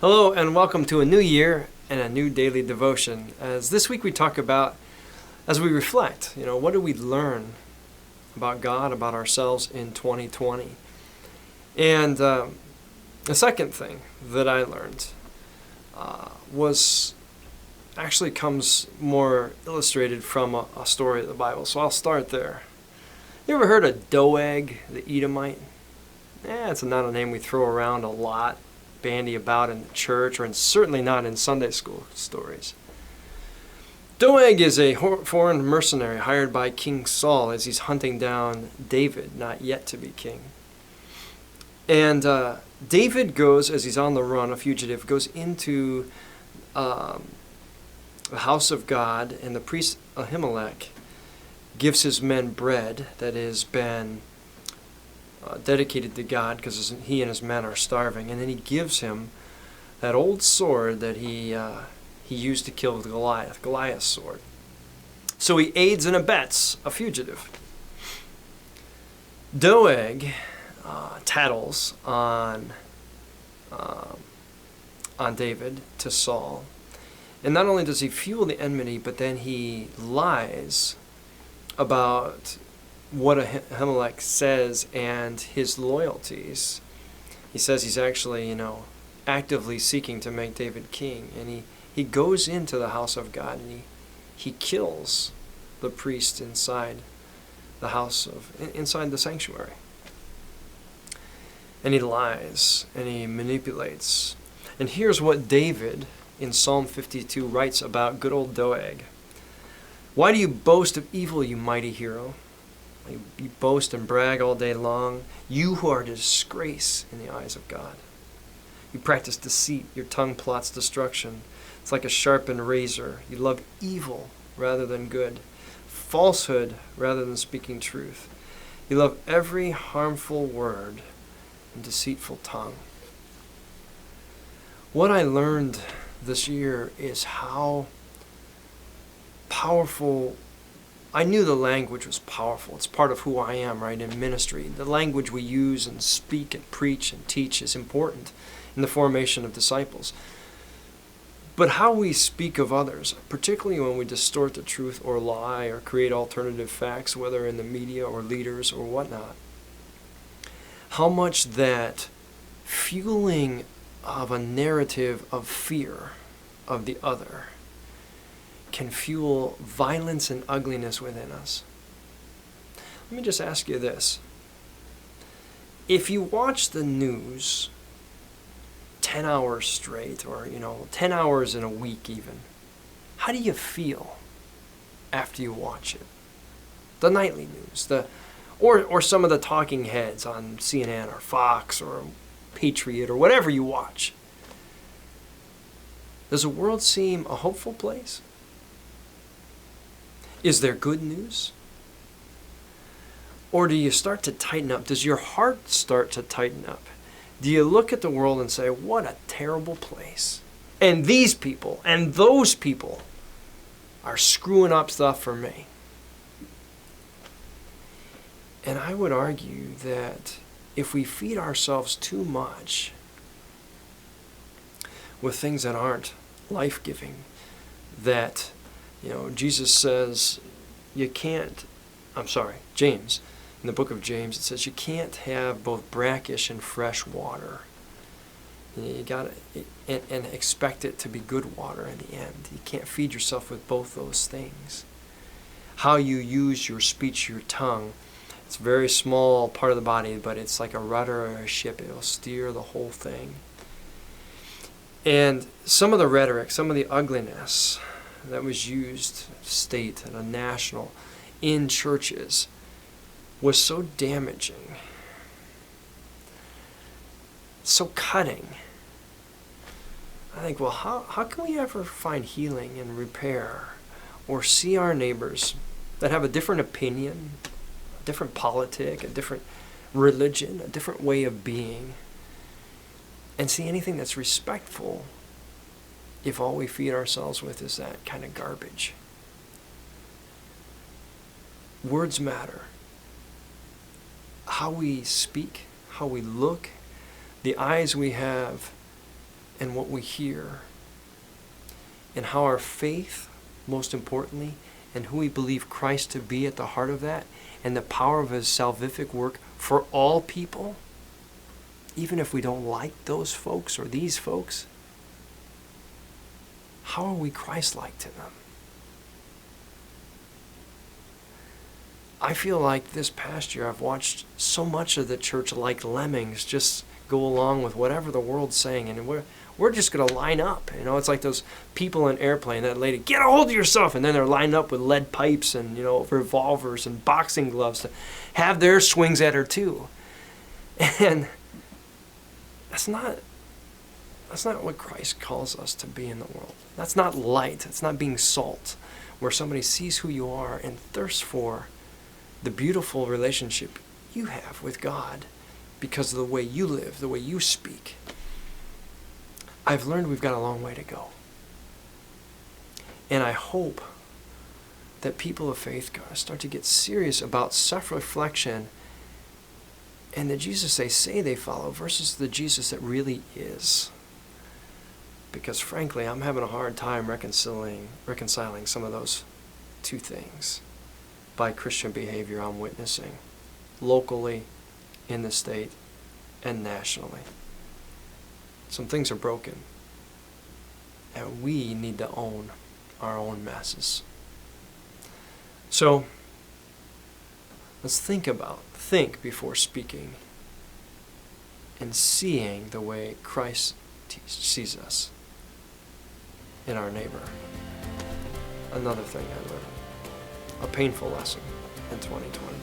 Hello and welcome to a new year and a new daily devotion. As this week we talk about, as we reflect, what do we learn about God, about ourselves in 2020? And the second thing that I learned comes more illustrated from a story of the Bible. So I'll start there. You ever heard of Doeg, the Edomite? It's not a name we throw around a lot, bandy about in the church, or certainly not in Sunday school stories. Doeg is a foreign mercenary hired by King Saul as he's hunting down David, not yet to be king. And David goes, as he's on the run, a fugitive, goes into the house of God, and the priest Ahimelech gives his men bread that has been dedicated to God because he and his men are starving. And then he gives him that old sword that he used to kill Goliath's sword. So he aids and abets a fugitive. Doeg tattles on David to Saul. And not only does he fuel the enmity, but then he lies about what Ahimelech says and his loyalties. He says he's actually, actively seeking to make David king. And he goes into the house of God and he kills the priest inside inside the sanctuary. And he lies and he manipulates. And here's what David in Psalm 52 writes about good old Doeg. Why do you boast of evil, you mighty hero? You boast and brag all day long, you who are a disgrace in the eyes of God. You practice deceit, your tongue plots destruction. It's like a sharpened razor. You love evil rather than good, falsehood rather than speaking truth. You love every harmful word and deceitful tongue. What I learned this year is how powerful. I knew the language was powerful. It's part of who I am, right, in ministry. The language we use and speak and preach and teach is important in the formation of disciples. But how we speak of others, particularly when we distort the truth or lie or create alternative facts, whether in the media or leaders or whatnot, how much that fueling of a narrative of fear of the other can fuel violence and ugliness within us. Let me just ask you this. If you watch the news 10 hours straight, or 10 hours in a week even, how do you feel after you watch it? The nightly news, or some of the talking heads on CNN or Fox or Patriot or whatever you watch. Does the world seem a hopeful place? Is there good news? Or do you start to tighten up? Does your heart start to tighten up? Do you look at the world and say, what a terrible place? And these people and those people are screwing up stuff for me. And I would argue that if we feed ourselves too much with things that aren't life-giving, that Jesus says James, in the book of James, it says you can't have both brackish and fresh water. You got and expect it to be good water in the end. You can't feed yourself with both those things. How you use your speech, your tongue, it's a very small part of the body, but it's like a rudder or a ship. It'll steer the whole thing. And some of the rhetoric, some of the ugliness that was used state and a national in churches was so damaging, so cutting. I think, well, how can we ever find healing and repair or see our neighbors that have a different opinion, a different politic, a different religion, a different way of being, and see anything that's respectful if all we feed ourselves with is that kind of garbage? Words matter. How we speak, how we look, the eyes we have, and what we hear, and how our faith, most importantly, and who we believe Christ to be at the heart of that, and the power of his salvific work for all people, even if we don't like those folks or these folks, how are we Christ-like to them? I feel like this past year I've watched so much of the church like lemmings just go along with whatever the world's saying, and we're just going to line up. You know, it's like those people in Airplane, that lady, get a hold of yourself, and then they're lined up with lead pipes and, you know, revolvers and boxing gloves to have their swings at her too. And that's not what Christ calls us to be in the world. That's not light. It's not being salt, where somebody sees who you are and thirsts for the beautiful relationship you have with God because of the way you live, the way you speak. I've learned we've got a long way to go. And I hope that people of faith start to get serious about self-reflection and the Jesus they say they follow versus the Jesus that really is. Because frankly, I'm having a hard time reconciling some of those two things by Christian behavior I'm witnessing, locally, in the state, and nationally. Some things are broken, and we need to own our own messes. So, let's think before speaking and seeing the way Christ sees us in our neighbor. Another thing I learned, a painful lesson in 2020.